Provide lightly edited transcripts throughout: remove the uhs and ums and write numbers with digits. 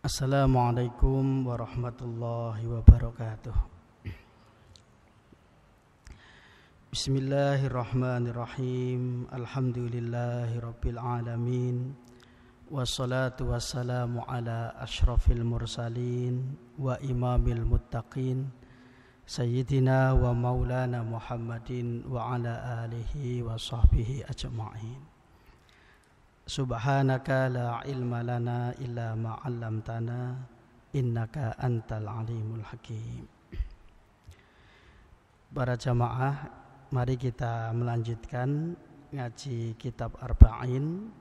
Assalamualaikum warahmatullahi wabarakatuh. Bismillahirrahmanirrahim. Alhamdulillahirabbil alamin. Wassalatu wassalamu ala asyrafil mursalin wa imamil muttaqin sayyidina wa maulana Muhammadin wa ala alihi wa sahbihi ajma'in. Subhanaka la ilma lana illa ma 'allamtana innaka antal alimul hakim. Para jamaah, mari kita melanjutkan ngaji kitab Arba'in.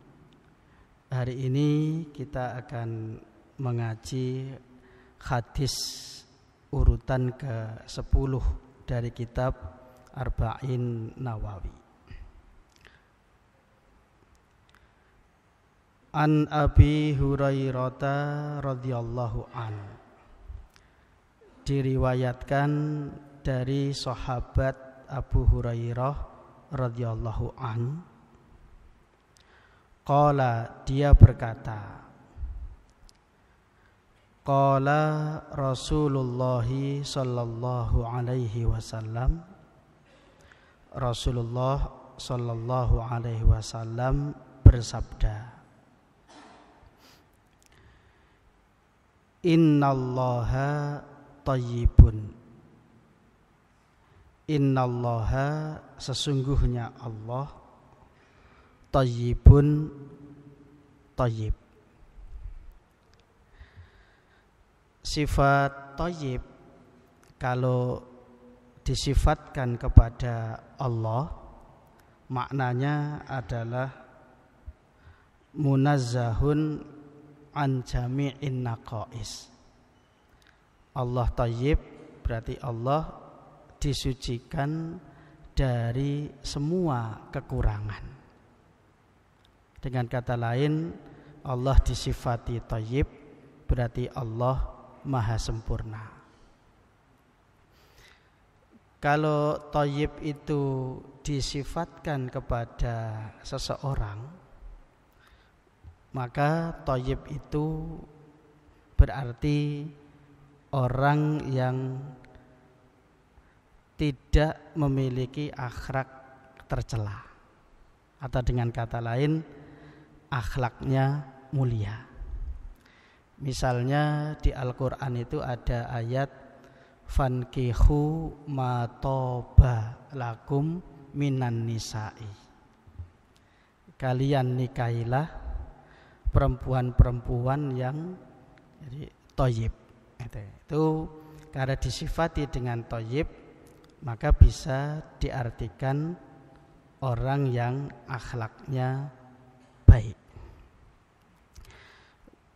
Hari ini kita akan mengaji hadis urutan ke-10 dari kitab Arba'in Nawawi. An Abi Hurairah radhiyallahu an, diriwayatkan dari sahabat Abu Hurairah radhiyallahu an, qala, dia berkata, qala Rasulullah sallallahu alaihi wasallam, Rasulullah sallallahu alaihi wasallam bersabda, Innallaha tayyibun. Innallaha, sesungguhnya Allah, tayyibun, tayyib. Sifat tayyib kalau disifatkan kepada Allah, maknanya adalah munazzahun an jami'in naqais. Allah tayyib berarti Allah disucikan dari semua kekurangan. Dengan kata lain, Allah disifati tayyib berarti Allah maha sempurna. Kalau tayyib itu disifatkan kepada seseorang, maka thayyib itu berarti orang yang tidak memiliki akhlak tercela, atau dengan kata lain akhlaknya mulia. Misalnya di Al-Quran itu ada ayat fankihu ma toba lakum minan nisa'i, kalian nikahilah perempuan-perempuan yang jadi thayyib. Itu karena disifati dengan thayyib, maka bisa diartikan orang yang akhlaknya baik.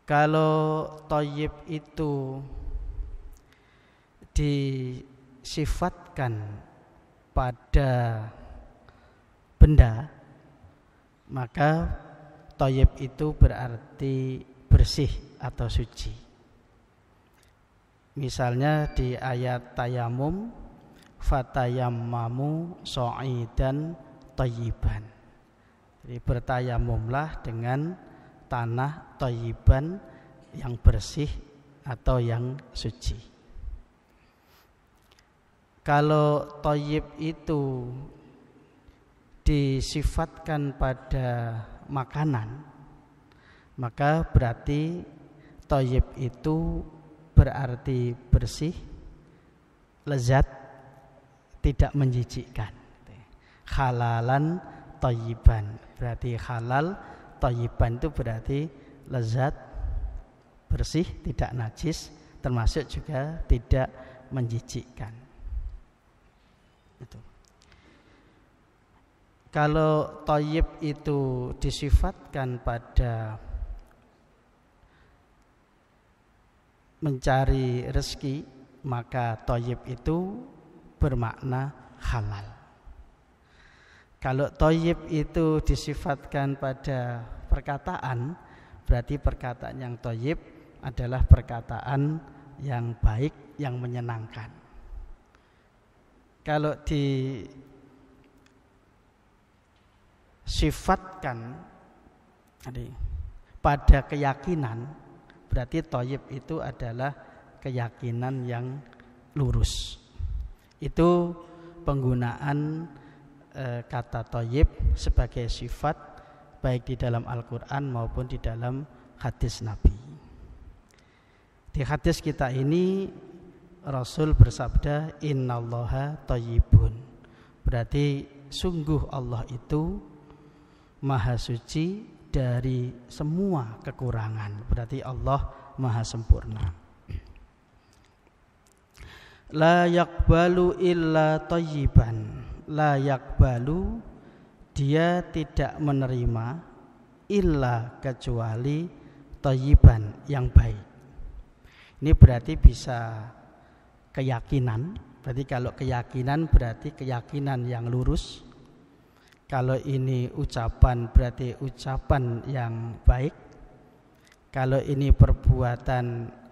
Kalau thayyib itu disifatkan pada benda, maka thayyib itu berarti bersih atau suci. Misalnya di ayat tayamum, fatayammamu sha'idan thayyiban. Jadi bertayamumlah dengan tanah thayyiban, yang bersih atau yang suci. Kalau thayyib itu disifatkan pada makanan, maka berarti thayyib itu berarti bersih, lezat, tidak menjijikkan. Halalan thayyiban, berarti halal, thayyiban itu berarti lezat, bersih, tidak najis, termasuk juga tidak menjijikkan. Itu. Kalau thayyib itu disifatkan pada mencari rezeki, maka thayyib itu bermakna halal. Kalau thayyib itu disifatkan pada perkataan, berarti perkataan yang thayyib adalah perkataan yang baik, yang menyenangkan. Kalau sifatkan pada keyakinan, Berarti thayyib itu adalah keyakinan yang lurus. Itu penggunaan kata thayyib sebagai sifat baik di dalam Al-Quran maupun di dalam hadis Nabi. Di hadis kita ini Rasul bersabda, innallaha thayyibun. Berarti sungguh Allah itu maha suci dari semua kekurangan. Berarti Allah maha sempurna. La yaqbalu illa thayyiban. La yaqbalu, dia tidak menerima illa kecuali thayyiban, yang baik. Ini berarti bisa keyakinan. Berarti kalau keyakinan berarti keyakinan yang lurus. Kalau ini ucapan berarti ucapan yang baik. Kalau ini perbuatan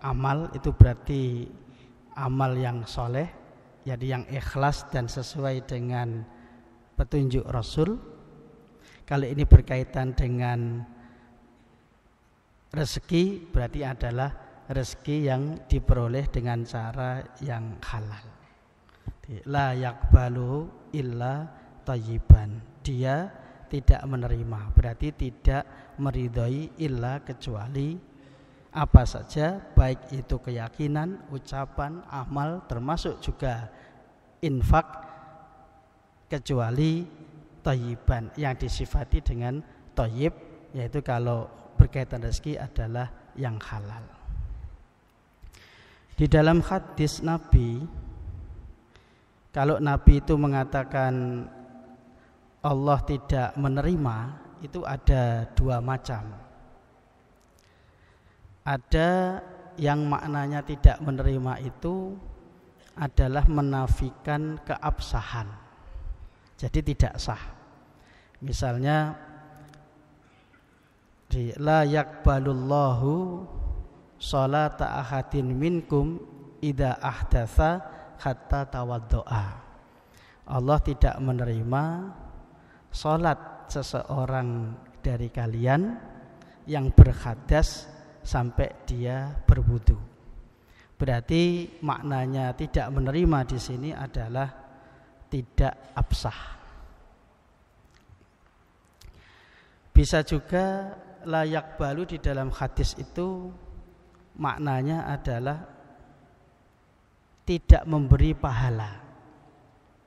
amal itu berarti amal yang soleh, jadi yang ikhlas dan sesuai dengan petunjuk Rasul. Kalau ini berkaitan dengan rezeki berarti adalah rezeki yang diperoleh dengan cara yang halal. La yaqbalu illa thayyiban. Dia tidak menerima, berarti tidak meridhoi illa kecuali apa saja, baik itu keyakinan, ucapan, amal, termasuk juga infak, kecuali thayyiban yang disifati dengan thayyib, yaitu kalau berkaitan rezeki adalah yang halal. Di dalam hadis Nabi, kalau Nabi itu mengatakan Allah tidak menerima, itu ada dua macam. Ada yang maknanya tidak menerima itu adalah menafikan keabsahan, jadi tidak sah. Misalnya la yaqbalullahu sholata ahadin minkum idza ahdatsa hatta tawaddoa. Allah tidak menerima salat seseorang dari kalian yang berhadas sampai dia berwudu. Berarti maknanya tidak menerima di sini adalah tidak absah. Bisa juga layak balu di dalam hadis itu maknanya adalah tidak memberi pahala.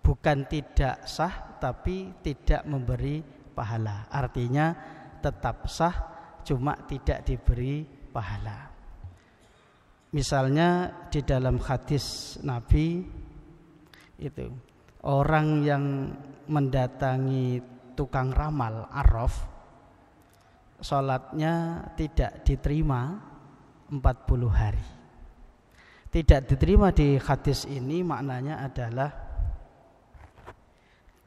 Bukan tidak sah, tapi tidak memberi pahala. Artinya tetap sah, cuma tidak diberi pahala. Misalnya di dalam hadis Nabi itu, orang yang mendatangi tukang ramal arraf, sholatnya tidak diterima 40 hari. Tidak diterima di hadis ini maknanya adalah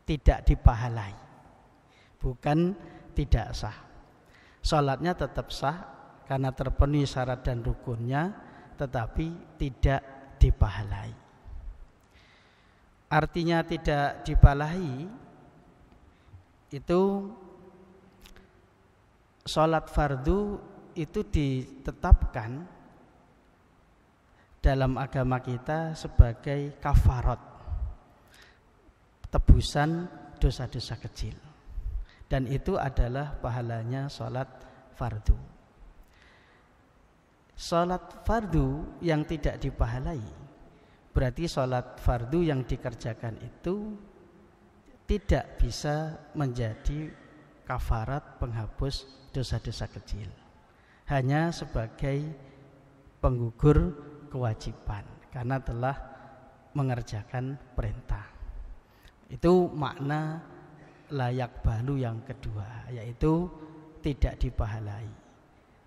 tidak dipahalai, bukan tidak sah. Sholatnya tetap sah karena terpenuhi syarat dan rukunnya, tetapi tidak dipahalai. Artinya tidak dipahalai itu sholat fardu itu ditetapkan dalam agama kita sebagai kafarat, tebusan dosa-dosa kecil, dan itu adalah pahalanya sholat fardu. Sholat fardu yang tidak dipahalai berarti sholat fardu yang dikerjakan itu tidak bisa menjadi kafarat penghapus dosa-dosa kecil, hanya sebagai penggugur kewajiban karena telah mengerjakan perintah. Itu makna layak balu yang kedua, yaitu tidak dipahalai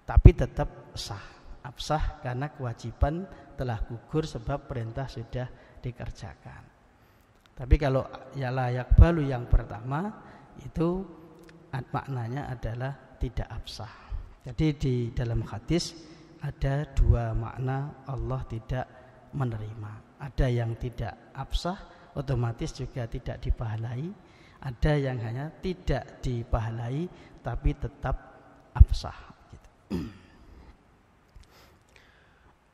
tapi tetap sah, absah karena kewajiban telah gugur sebab perintah sudah dikerjakan. Tapi kalau ya layak balu yang pertama itu maknanya adalah tidak absah. Jadi di dalam hadis ada dua makna Allah tidak menerima. Ada yang tidak absah, otomatis juga tidak dipahalai. Ada yang hanya tidak dipahalai tapi tetap absah gitu.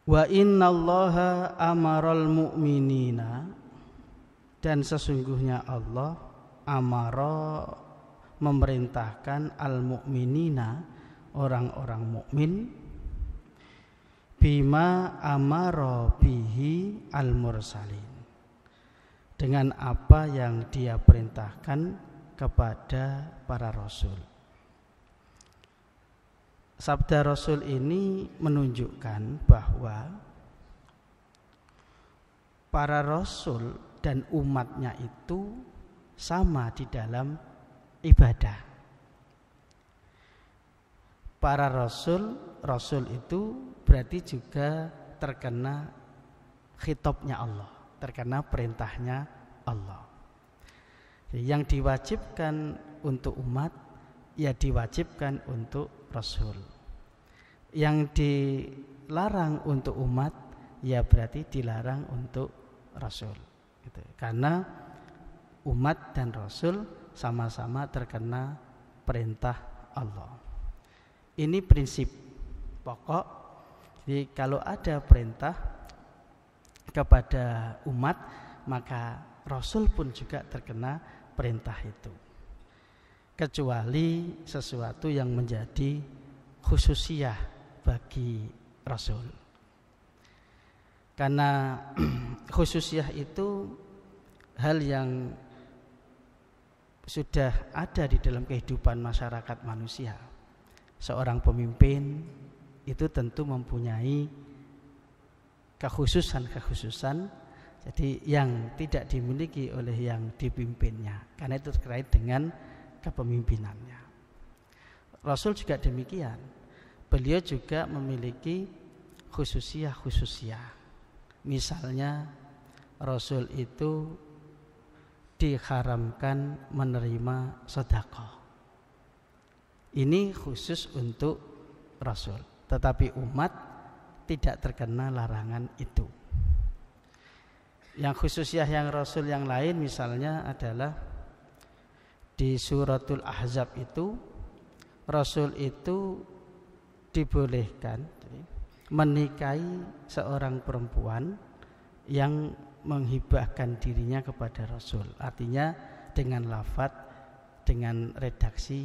Wa innallaha amaral mu'minina, dan sesungguhnya Allah amara memerintahkan al-mu'minina orang-orang mukmin bima amara bihi al-mursalin, dengan apa yang dia perintahkan kepada para rasul. Sabda Rasul ini menunjukkan bahwa para rasul dan umatnya itu sama di dalam ibadah. Para rasul itu berarti juga terkena khitabnya Allah, terkena perintahnya Allah. Yang diwajibkan untuk umat, ya diwajibkan untuk rasul. Yang dilarang untuk umat, ya berarti dilarang untuk rasul. Gitu. Karena umat dan rasul sama-sama terkena perintah Allah. Ini prinsip pokok. Jadi kalau ada perintah kepada umat, maka rasul pun juga terkena perintah itu. Kecuali sesuatu yang menjadi khususiyah bagi rasul. Karena khususiyah itu hal yang sudah ada di dalam kehidupan masyarakat manusia. Seorang pemimpin itu tentu mempunyai kekhususan, jadi yang tidak dimiliki oleh yang dipimpinnya, karena itu terkait dengan kepemimpinannya. Rasul juga demikian. Beliau juga memiliki khususiyah. Misalnya Rasul itu diharamkan menerima sedekah. Ini khusus untuk Rasul, tetapi umat tidak terkena larangan itu. Yang khususiyah yang Rasul yang lain misalnya adalah di suratul Ahzab itu Rasul itu dibolehkan menikahi seorang perempuan yang menghibahkan dirinya kepada Rasul. Artinya dengan lafaz, dengan redaksi,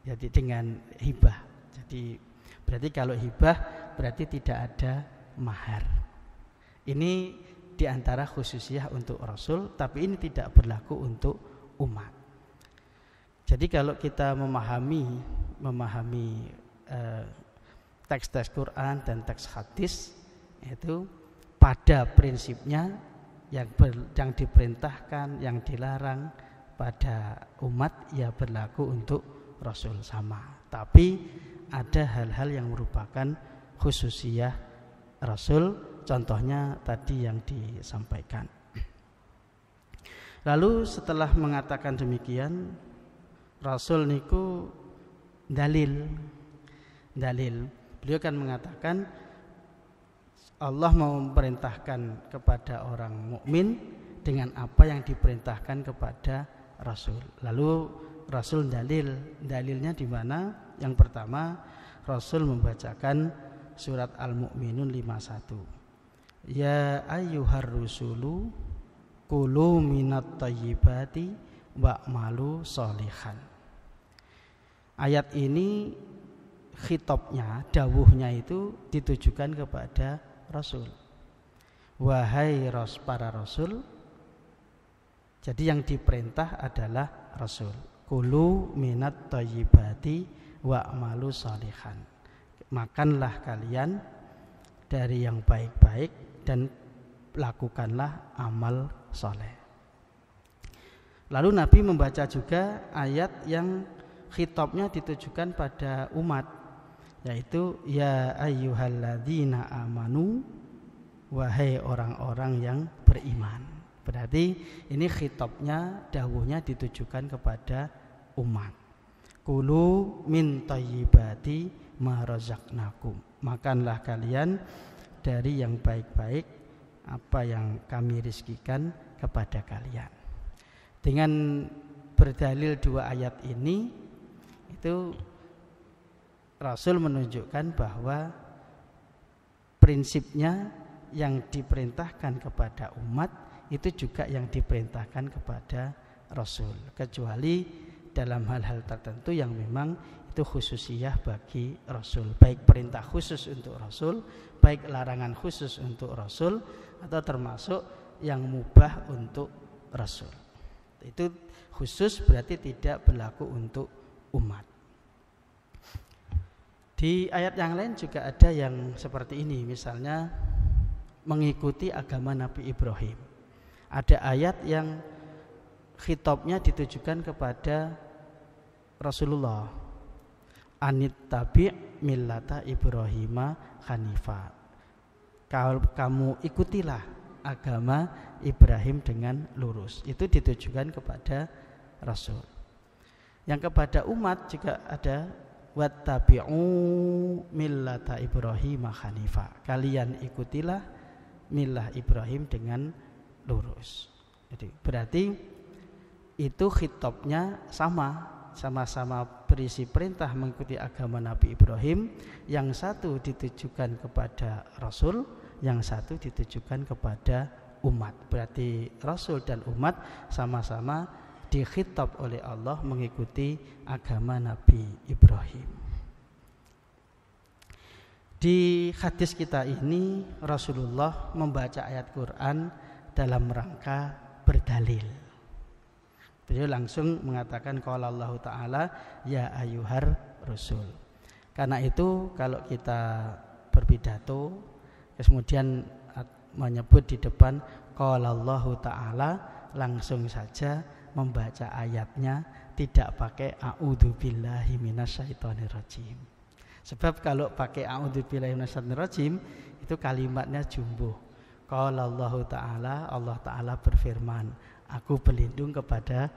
jadi dengan hibah. Jadi berarti kalau hibah berarti tidak ada mahar. Ini diantara khususiyah untuk Rasul, tapi ini tidak berlaku untuk umat. Jadi kalau kita memahami teks-teks Quran dan teks hadis, itu pada prinsipnya yang diperintahkan, yang dilarang pada umat ya berlaku untuk Rasul sama. Tapi ada hal-hal yang merupakan khususiyah Rasul, contohnya tadi yang disampaikan. Lalu setelah mengatakan demikian, Rasul niku dalil. Beliau kan mengatakan Allah mau memerintahkan kepada orang mukmin dengan apa yang diperintahkan kepada Rasul. Lalu Rasul dalilnya di mana? Yang pertama, Rasul membacakan surat Al-Mu'minun 51. Ya ayyuhar rusulu kulu minat thayyibati wa'malu sholihan. Ayat ini khitabnya, dawuhnya itu ditujukan kepada Rasul. Wahai para Rasul, jadi yang diperintah adalah Rasul. Kulu minat thayyibati wa'malu sholihan. Makanlah kalian dari yang baik-baik dan lakukanlah amal soleh. Lalu Nabi membaca juga ayat yang khitabnya ditujukan pada umat, yaitu ya ayyuhalladzina amanu, wahai orang-orang yang beriman. Berarti ini khitabnya, dawuhnya ditujukan kepada umat. Kulu min thayyibati ma razaqnakum. Makanlah kalian dari yang baik-baik apa yang kami rizkikan kepada kalian. Dengan berdalil dua ayat ini, itu Rasul menunjukkan bahwa prinsipnya yang diperintahkan kepada umat itu juga yang diperintahkan kepada Rasul, kecuali dalam hal-hal tertentu yang memang itu khususiyah bagi Rasul, baik perintah khusus untuk Rasul, baik larangan khusus untuk Rasul, atau termasuk yang mubah untuk Rasul. Itu khusus berarti tidak berlaku untuk umat. Di ayat yang lain juga ada yang seperti ini, misalnya mengikuti agama Nabi Ibrahim. Ada ayat yang khitabnya ditujukan kepada Rasulullah, anittabi' millata Ibrahima hanifa. Kamu ikutilah agama Ibrahim dengan lurus. Itu ditujukan kepada Rasul. Yang kepada umat juga ada wattabi'u millata Ibrahima hanifa. Kalian ikutilah millah Ibrahim dengan lurus. Jadi berarti itu khitabnya sama-sama berisi perintah mengikuti agama Nabi Ibrahim. Yang satu ditujukan kepada Rasul, yang satu ditujukan kepada umat. Berarti Rasul dan umat sama-sama dikhitab oleh Allah mengikuti agama Nabi Ibrahim. Di hadis kita ini Rasulullah membaca ayat Quran dalam rangka berdalil. Beliau langsung mengatakan qala Allah Ta'ala ya ayyuhar rasul. Karena itu kalau kita berpidato kemudian menyebut di depan qala Allah Ta'ala, langsung saja membaca ayatnya, tidak pakai a'udzubillahi minasyaitonirrajim. Sebab kalau pakai a'udzubillahi minasyaitonirrajim itu kalimatnya jumbo. Qala Allah Ta'ala, Allah Ta'ala berfirman, aku berlindung kepada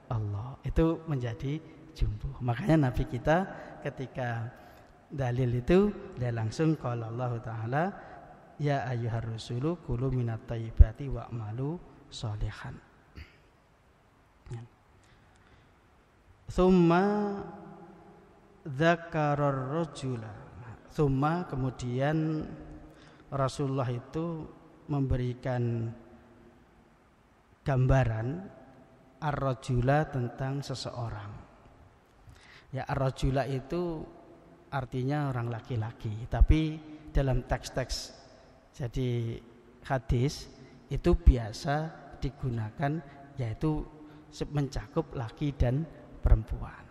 Allah. Itu menjadi jumbo. Makanya Nabi kita ketika dalil itu dia langsung qala Allah Ta'ala ya ayyuhar rusulu kulu minat thayyibati wa'malu sholihan. Tsumma dzakarar rajula. Tsumma kemudian Rasulullah itu memberikan gambaran ar-rajula tentang seseorang. Ya, ar-rajula itu artinya orang laki-laki, tapi dalam teks-teks jadi hadis itu biasa digunakan yaitu mencakup laki dan perempuan.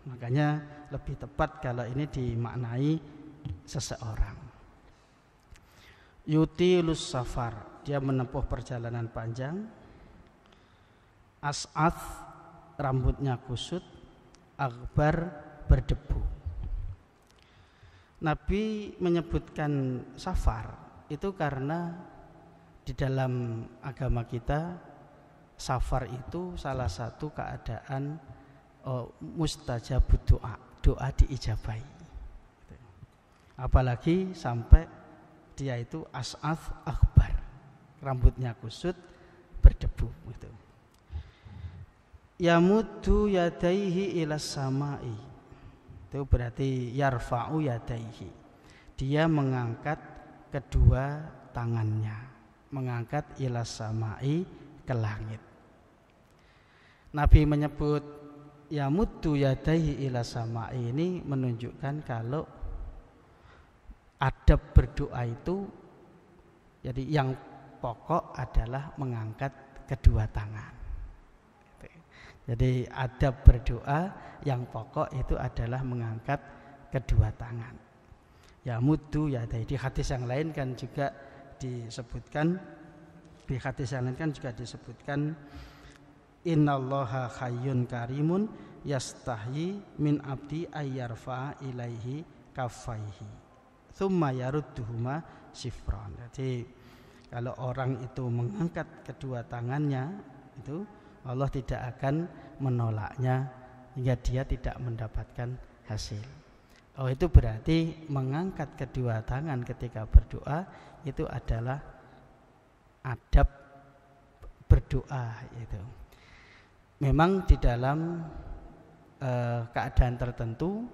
Makanya lebih tepat kalau ini dimaknai seseorang. Yutilus safar, dia menempuh perjalanan panjang. As'ath, rambutnya kusut. Akbar, berdebu. Nabi menyebutkan safar itu karena di dalam agama kita safar itu salah satu keadaan mustajabud doa, doa diijabahi. Apalagi sampai dia itu as'ath akbar, rambutnya kusut, berdebu gitu. Yamuddu yadaihi ilas samai, itu berarti yarfa'u yadaihi, dia mengangkat kedua tangannya, mengangkat ilas samai, ke langit. Nabi menyebut yamuddu yadaihi ilas samai ini menunjukkan kalau adab berdoa itu jadi yang pokok adalah mengangkat kedua tangan. Jadi adab berdoa yang pokok itu adalah mengangkat kedua tangan. Ya muddu ya, di hadis yang lain kan juga disebutkan, di hadis yang lain kan juga disebutkan innallaha hayyun karimun yastahyi min abdi ayyarfa ilaihi kaffaihi tsumma yarudduhuma sifran. Jadi kalau orang itu mengangkat kedua tangannya itu Allah tidak akan menolaknya hingga dia tidak mendapatkan hasil. Oh, itu berarti mengangkat kedua tangan ketika berdoa itu adalah adab berdoa itu. Memang di dalam keadaan tertentu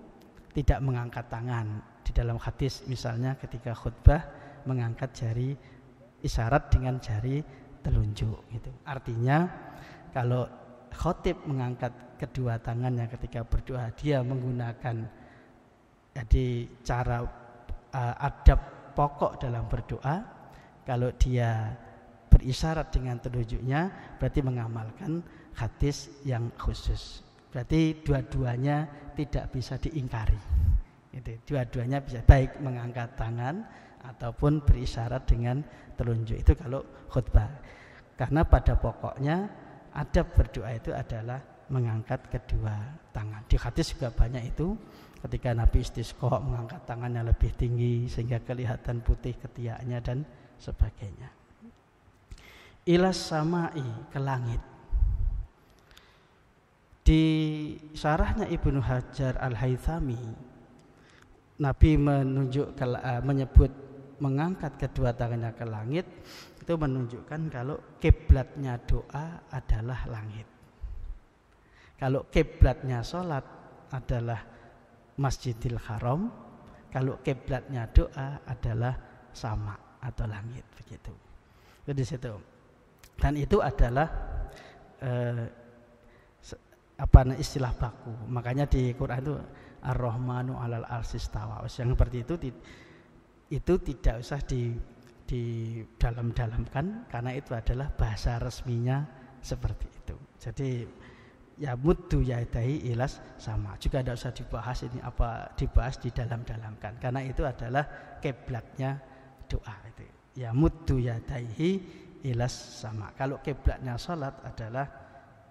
tidak mengangkat tangan. Di dalam hadis misalnya ketika khutbah mengangkat jari isyarat dengan jari telunjuk gitu. Artinya kalau khotib mengangkat kedua tangannya ketika berdoa, dia menggunakan jadi cara adab pokok dalam berdoa. Kalau dia berisyarat dengan telunjuknya berarti mengamalkan hadis yang khusus. Berarti dua-duanya tidak bisa diingkari. Gitu. Dua-duanya bisa, baik mengangkat tangan ataupun berisyarat dengan telunjuk. Itu kalau khutbah. Karena pada pokoknya adab berdoa itu adalah mengangkat kedua tangan. Di hadis juga banyak itu. Ketika Nabi istisqa mengangkat tangannya lebih tinggi sehingga kelihatan putih ketiaknya dan sebagainya. Ilas samai, ke langit. Di syarahnya Ibnu Hajar Al-Haythami, Nabi menyebut mengangkat kedua tangannya ke langit, itu menunjukkan kalau kiblatnya doa adalah langit. Kalau kiblatnya sholat adalah Masjidil Haram, kalau kiblatnya doa adalah sama atau langit, begitu. Jadi situ. Dan itu adalah istilah baku. Makanya di Quran itu Ar-Rahmanu 'alal 'arsy istawa. Yang seperti itu tidak usah di dalam-dalamkan, karena itu adalah bahasa resminya seperti itu. Jadi ya muddu yadai ilas sama. Juga tidak usah dibahas ini apa dibahas di dalam-dalamkan, karena itu adalah kiblatnya doa itu. Ya muddu yadaihi ilas sama. Kalau kiblatnya salat adalah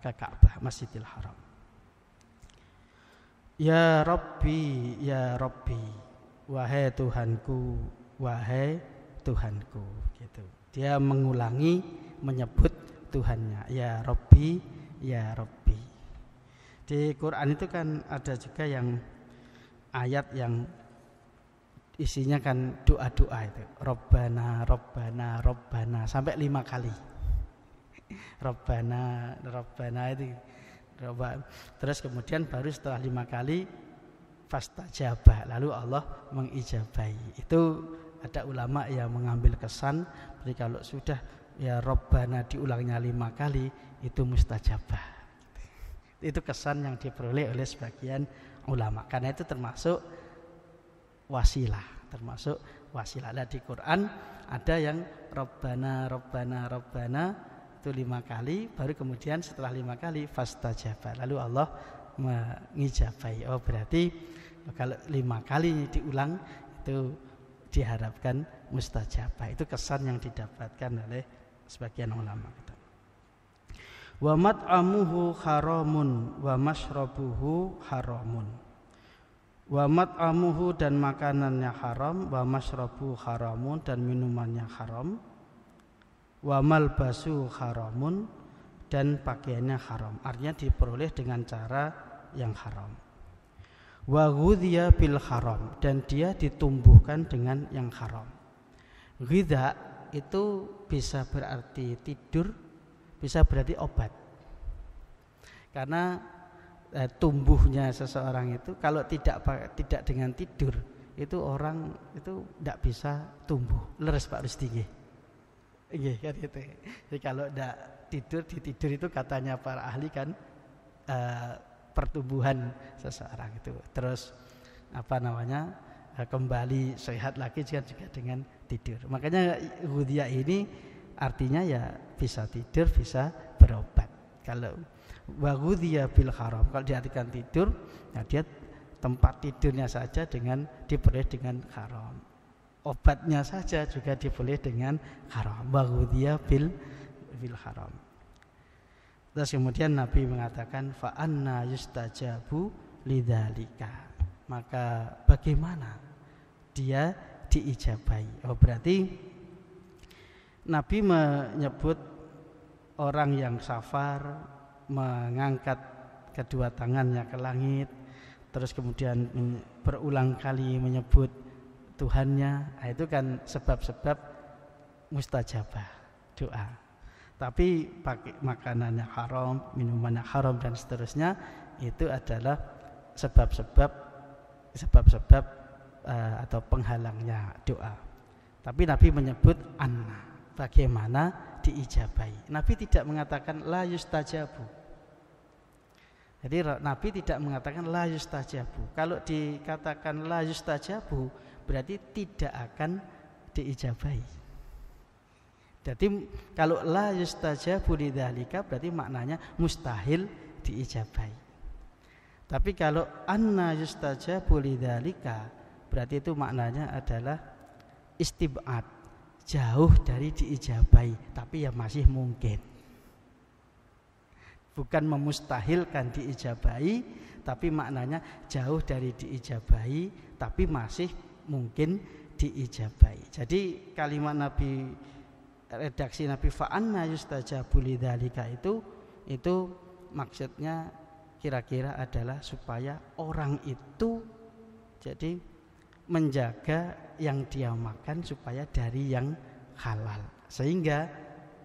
ke Ka'bah, Masjidil Haram. Ya Rabbi, ya Rabbi, wahai Tuhanku, wahai Tuhanku, gitu. Dia mengulangi menyebut Tuhannya, ya Rabbi, ya Rabbi. Di Quran itu kan ada juga yang ayat yang isinya kan doa-doa itu. Rabbana, Rabbana, Rabbana sampai 5 kali. Rabbana, Rabbana itu. Terus kemudian baru setelah 5 kali fastajabah, lalu Allah mengijabahi. Itu ada ulama yang mengambil kesan, jadi kalau sudah ya Rabbana diulangnya 5 kali itu mustajabah. Itu kesan yang diperoleh oleh sebagian ulama. Karena itu termasuk wasilah. Nah, di Quran ada yang Rabbana, Rabbana, Rabbana itu 5 kali, baru kemudian setelah 5 kali fastajabah, lalu Allah mengijabahi. Oh berarti kalau 5 kali diulang itu diharapkan mustajabah. Itu kesan yang didapatkan oleh sebagian ulama. Wa mat'amuhu haramun wa mashrabuhu haramun. Wa mat'amuhu dan makanannya haram, wa mashrabuhu haramun dan minumannya haram. Wa malbasu haramun dan pakaiannya haram. Artinya diperoleh dengan cara yang haram. Wa ghudhiya bil haram, dan dia ditumbuhkan dengan yang haram. Ghidha itu bisa berarti tidur, bisa berarti obat. Karena tumbuhnya seseorang itu kalau tidak dengan tidur, itu orang itu tidak bisa tumbuh. Leres Pak Rusdi nggih. Nggih kan gitu. Jadi kalau tidak tidur itu katanya para ahli kan pertumbuhan seseorang itu. Terus kembali sehat lagi juga dengan tidur. Makanya ghudhiya ini artinya ya bisa tidur, bisa berobat. Kalau wa ghudhiya bil haram, kalau diartikan tidur, ya dia tempat tidurnya saja diperoleh dengan haram. Obatnya saja juga diperoleh dengan haram. Wa ghudhiya bil haram. Terus kemudian Nabi mengatakan fa anna yustajabu lidzalika. Maka bagaimana dia diijabahi? Oh berarti Nabi menyebut orang yang safar mengangkat kedua tangannya ke langit, terus kemudian berulang kali menyebut Tuhannya, itu kan sebab-sebab mustajabah doa. Tapi pakai makanannya haram, minumannya haram dan seterusnya, itu adalah sebab-sebab atau penghalangnya doa. Tapi Nabi menyebut anna, bagaimana diijabahi. Nabi tidak mengatakan la yustajabu. Jadi Nabi tidak mengatakan la yustajabu. Kalau dikatakan la yustajabu berarti tidak akan diijabahi. Jadi kalau la yustajabu lidzalika berarti maknanya mustahil diijabahi. Tapi kalau anna yustajabu lidzalika berarti itu maknanya adalah istib'ad, jauh dari diijabahi, tapi ya masih mungkin. Bukan memustahilkan diijabahi, tapi maknanya jauh dari diijabahi, tapi masih mungkin diijabahi. Jadi kalimat Nabi, redaksi Nabi fa'anna yustajabu lidzalika itu maksudnya kira-kira adalah supaya orang itu jadi menjaga yang dia makan supaya dari yang halal, sehingga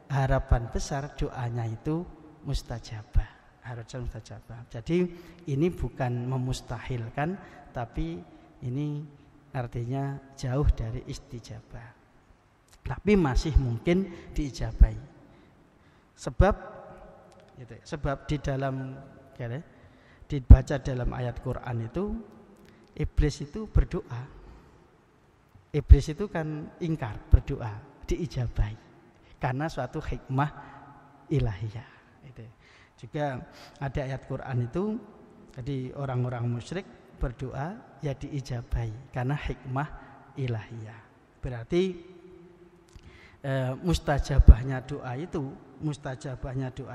harapan besar doanya itu mustajabah, harusnya mustajabah. Jadi ini bukan memustahilkan, tapi ini artinya jauh dari istijabah, tapi masih mungkin diijabahi. Sebab di dalam dibaca dalam ayat Quran itu iblis itu berdoa. Iblis itu kan ingkar berdoa, diijabahi karena suatu hikmah ilahiyah. Itu juga ada ayat Quran itu, jadi orang-orang musyrik berdoa ya diijabahi karena hikmah ilahiyah. Berarti mustajabahnya doa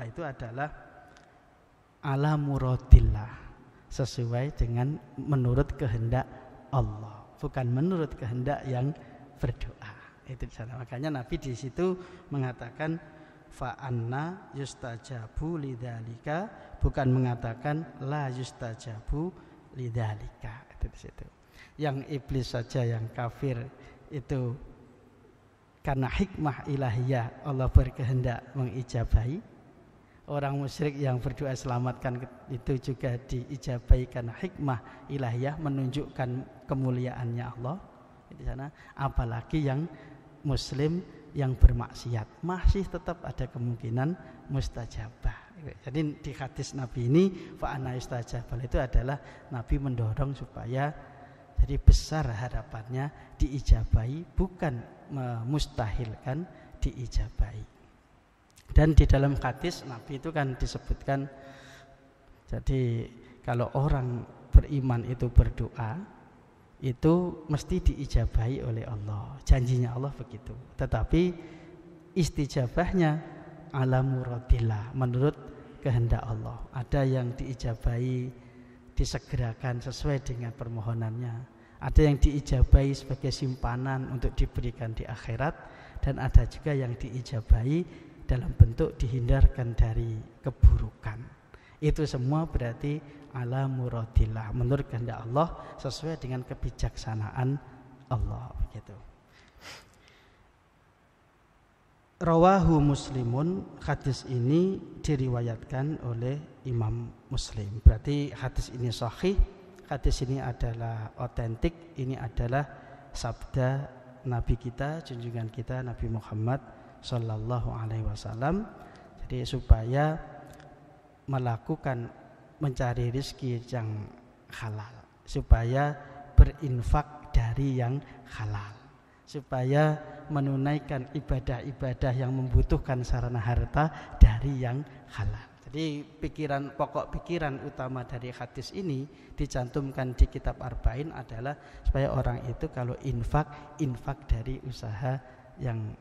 itu adalah ala muradillah, sesuai dengan menurut kehendak Allah, bukan menurut kehendak yang berdoa. Itu di sana. Makanya Nabi di situ mengatakan fa anna yustajabu lidzalika, bukan mengatakan la yustajabu lidzalika. Itu di situ. Yang iblis saja yang kafir itu karena hikmah ilahiyah Allah berkehendak mengijabahi. Orang musyrik yang berdoa selamatkan itu juga diijabahi karena hikmah ilahiyah menunjukkan kemuliaannya Allah di sana. Apalagi yang muslim yang bermaksiat masih tetap ada kemungkinan mustajabah. Jadi di hadis Nabi ini fa'ana istajabah itu adalah Nabi mendorong supaya jadi besar harapannya diijabahi, bukan memustahilkan diijabahi. Dan di dalam hadis Nabi itu kan disebutkan, jadi kalau orang beriman itu berdoa itu mesti diijabahi oleh Allah, janjinya Allah begitu. Tetapi istijabahnya ala muradillah, menurut kehendak Allah. Ada yang diijabahi disegerakan sesuai dengan permohonannya, ada yang diijabahi sebagai simpanan untuk diberikan di akhirat, dan ada juga yang diijabahi dalam bentuk dihindarkan dari keburukan. Itu semua berarti ala muradillah, menurut kehendak Allah, sesuai dengan kebijaksanaan Allah begitu. Rawahu Muslimun, hadis ini diriwayatkan oleh Imam Muslim. Berarti hadis ini sahih, hadis ini adalah otentik, ini adalah sabda Nabi kita, junjungan kita Nabi Muhammad Sallallahu Alaihi Wasallam. Jadi supaya melakukan mencari rezeki yang halal, supaya berinfak dari yang halal, supaya menunaikan ibadah-ibadah yang membutuhkan sarana harta dari yang halal. Jadi pokok pikiran utama dari hadis ini dicantumkan di kitab Arba'in adalah supaya orang itu kalau infak dari usaha yang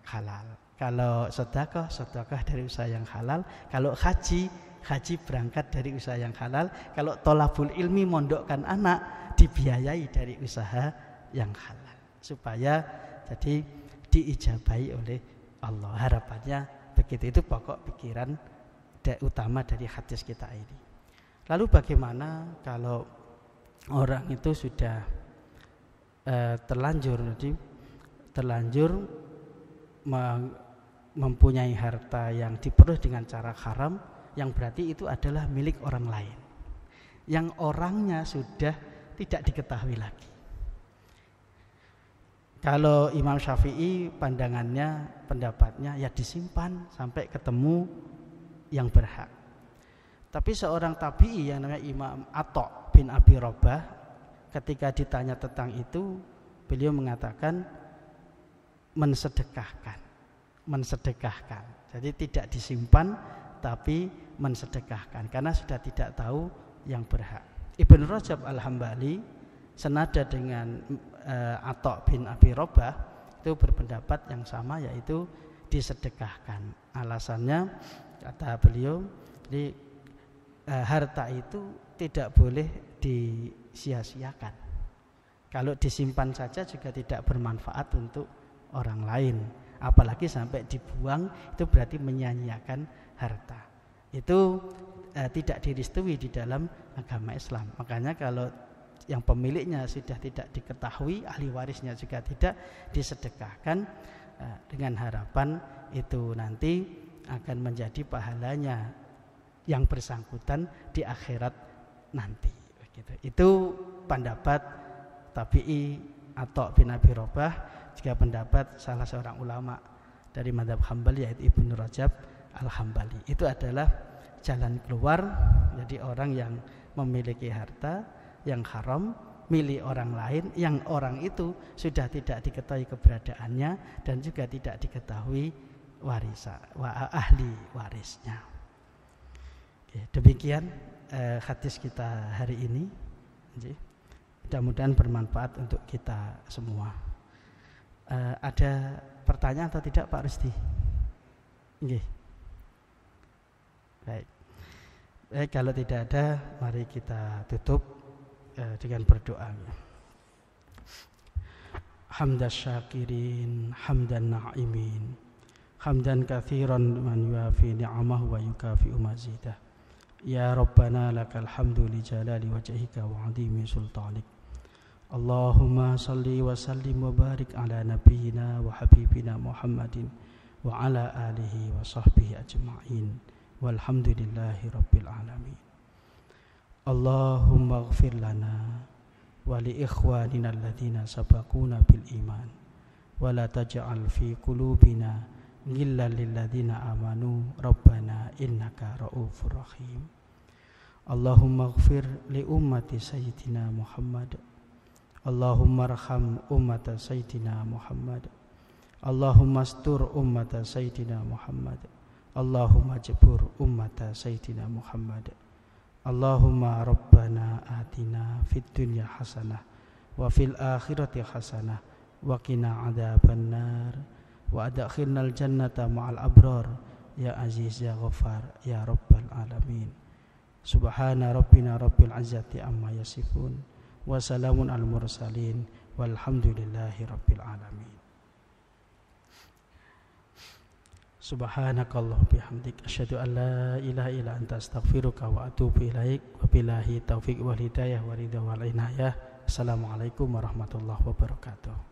halal. Kalau sedekah dari usaha yang halal. Kalau haji berangkat dari usaha yang halal. Kalau tolabul ilmi, mondokkan anak, dibiayai dari usaha yang halal, supaya jadi diijabahi oleh Allah. Harapannya begitu. Itu pokok pikiran utama dari hadis kita ini. Lalu bagaimana kalau orang itu sudah terlanjur mempunyai harta yang diperoleh dengan cara haram, yang berarti itu adalah milik orang lain, yang orangnya sudah tidak diketahui lagi. Kalau Imam Syafi'i pandangannya, pendapatnya ya disimpan sampai ketemu yang berhak. Tapi seorang tabi'i yang namanya Imam Atha bin Abi Rabah, ketika ditanya tentang itu, beliau mengatakan mensedekahkan. Jadi tidak disimpan tapi mensedekahkan karena sudah tidak tahu yang berhak. Ibnu Rajab Al-Hambali senada dengan Atha bin Abi Rabah itu berpendapat yang sama, yaitu disedekahkan. Alasannya kata beliau, harta itu tidak boleh disia-siakan. Kalau disimpan saja juga tidak bermanfaat untuk orang lain, apalagi sampai dibuang, itu berarti menyia-nyiakan harta. Itu tidak direstui di dalam agama Islam. Makanya kalau yang pemiliknya sudah tidak diketahui, ahli warisnya juga tidak, disedekahkan dengan harapan itu nanti akan menjadi pahalanya yang bersangkutan di akhirat nanti. Begitu. Itu pendapat tabi'i Atha bin Abi Rabah, juga pendapat salah seorang ulama dari mazhab Hambali, yaitu Ibnu Rajab Al-Hambali. Itu adalah jalan keluar. Jadi orang yang memiliki harta yang haram milik orang lain, yang orang itu sudah tidak diketahui keberadaannya dan juga tidak diketahui ahli warisnya. Oke, demikian hadis kita hari ini. Mudah-mudahan bermanfaat untuk kita semua. Ada pertanyaan atau tidak, Pak Rusdi? Nggih. Baik. Kalau tidak ada, mari kita tutup dengan berdoa. Hamdan syakirin, hamdan na'imin, hamdan katsiran man yuafi ni'amahu wa yukafi'u mazidah. Ya Rabbana lakal hamdu li jalali wajhika wa 'azimi sultanik. Allahumma salli wa sallim wa barik ala nabiyyina wa habibina Muhammadin wa ala alihi wa sahbihi ajma'in. Walhamdulillahi rabbil alamin. Allahumma ighfir lana wa li ikhwanina alladhina sabaquna bil iman wa la taj'al fi qulubina ghillan lil ladzina amanu rabbana innaka ra'ufur rahim. Allahumma ighfir li ummati sayyidina Muhammad. Allahumma arham ummata sayyidina Muhammad. Allahumma astur ummata sayyidina Muhammad. Allahumma jabur ummata sayyidina Muhammad. Allahumma rabbana atina fid dunya hasanah wa fil akhirati hasanah wa qina adzabannar wa adkhilnal jannata ma'al abrar ya aziz ya ghafar ya rabbal alamin. Subhana rabbina rabbil izzati amma yasifun wa salamun al mursalin walhamdulillahi rabbil alamin. Subhanakallah bihamdik asyhadu an la ilaha illa anta astaghfiruka wa atubu ilaik. Wabillahi taufiq wal hidayah wa ridha wal inayah. Assalamualaikum warahmatullahi wabarakatuh.